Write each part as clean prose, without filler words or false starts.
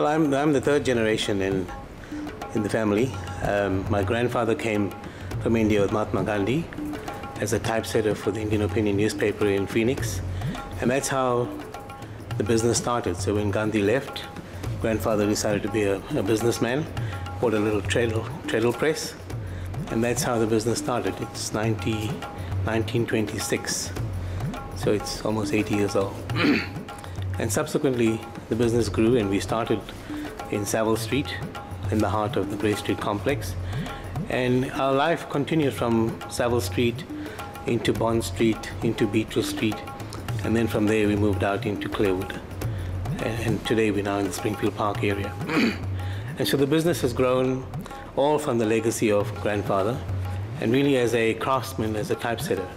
Well, I'm the third generation in the family. My grandfather came from India with Mahatma Gandhi as a typesetter for the Indian Opinion newspaper in Phoenix, and that's how the business started. So when Gandhi left, grandfather decided to be a businessman, bought a little treadle press, and that's how the business started. It's 1926, so it's almost 80 years old. And subsequently, the business grew, and we started in Savile Street, in the heart of the Grey Street complex. And our life continued from Savile Street into Bond Street, into Beatrice Street, and then from there we moved out into Clearwood. And today we're now in the Springfield Park area. And so the business has grown all from the legacy of grandfather, and really as a craftsman, as a typesetter.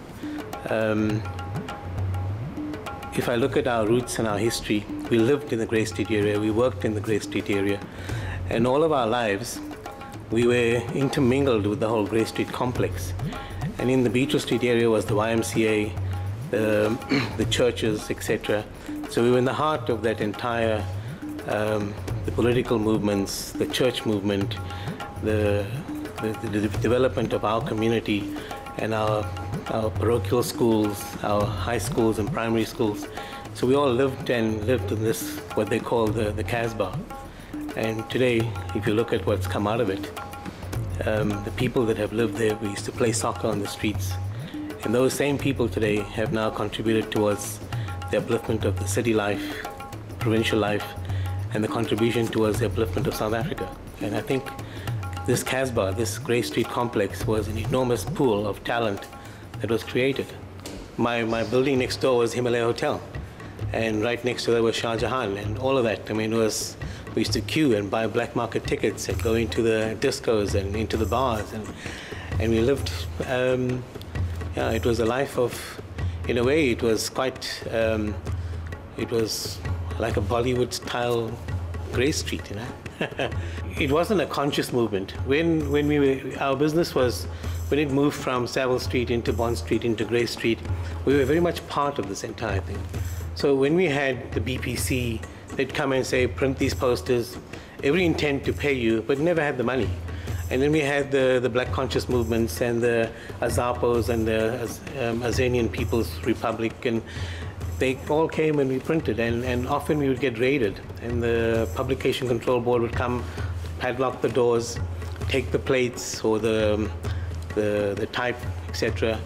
If I look at our roots and our history, we lived in the Grey Street area, we worked in the Grey Street area, and all of our lives we were intermingled with the whole Grey Street complex. And in the Beatrice Street area was the YMCA, the churches, etc. So we were in the heart of that entire, the political movements, the church movement, the development of our community, and our parochial schools, our high schools and primary schools. So we all lived in this, what they call the Casbah. And today, if you look at what's come out of it, the people that have lived there, we used to play soccer on the streets. And those same people today have now contributed towards the upliftment of the city life, provincial life, and the contribution towards the upliftment of South Africa. And I think this Casbah, this Grey Street complex, was an enormous pool of talent that was created. My building next door was Himalaya Hotel, and right next to that was Shah Jahan, and all of that. I mean, we used to queue and buy black market tickets and go into the discos and into the bars, and we lived. Yeah, it was a life of, in a way, it was quite. It was like a Bollywood-style Grey Street, you know. It wasn't a conscious movement. When our business was, when it moved from Savile Street into Bond Street into Grey Street, we were very much part of this entire thing. So when we had the BPC, they'd come and say, print these posters, every intent to pay you, but never had the money. And then we had the Black Conscious movements and the Azapos and the Azanian People's Republic, and they all came and we printed, and often we would get raided, and the Publication Control Board would come, padlock the doors, take the plates or the type, etc.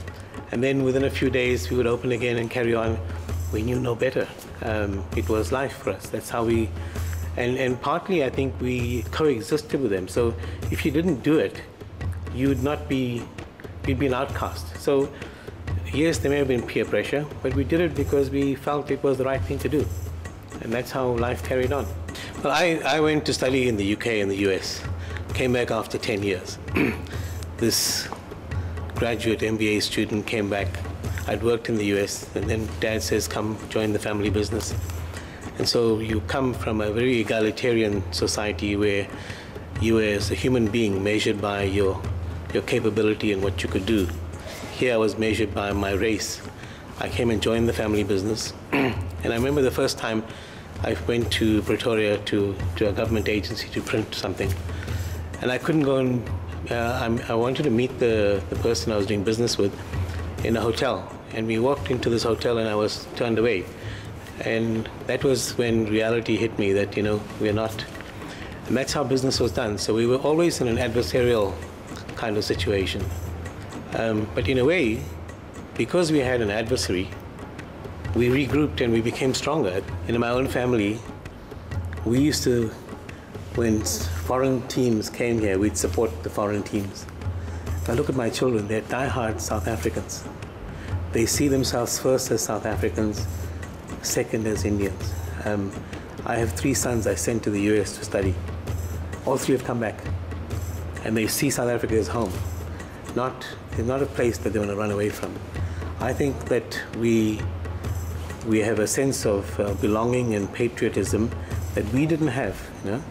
And then within a few days we would open again and carry on. We knew no better. It was life for us. That's how we, and partly I think we coexisted with them. So if you didn't do it, you'd be an outcast. So yes, there may have been peer pressure, but we did it because we felt it was the right thing to do. And that's how life carried on. Well, I went to study in the UK and the US, came back after 10 years. This graduate MBA student came back. I'd worked in the US, and then Dad says, come join the family business. And so you come from a very egalitarian society where you as a human being measured by your capability and what you could do. Here I was measured by my race. I came and joined the family business. And I remember the first time I went to Pretoria to a government agency to print something. And I couldn't go and, I wanted to meet the person I was doing business with in a hotel. And we walked into this hotel and I was turned away. And that was when reality hit me that, you know, we're not, and that's how business was done. So we were always in an adversarial kind of situation. But in a way, because we had an adversary, we regrouped and we became stronger. In my own family, we used to, when foreign teams came here, we'd support the foreign teams. If I look at my children, they're diehard South Africans. They see themselves first as South Africans, second as Indians. I have 3 sons I sent to the US to study. All 3 have come back, and they see South Africa as home. It's not a place that they want to run away from. I think that we have a sense of belonging and patriotism that we didn't have, you know.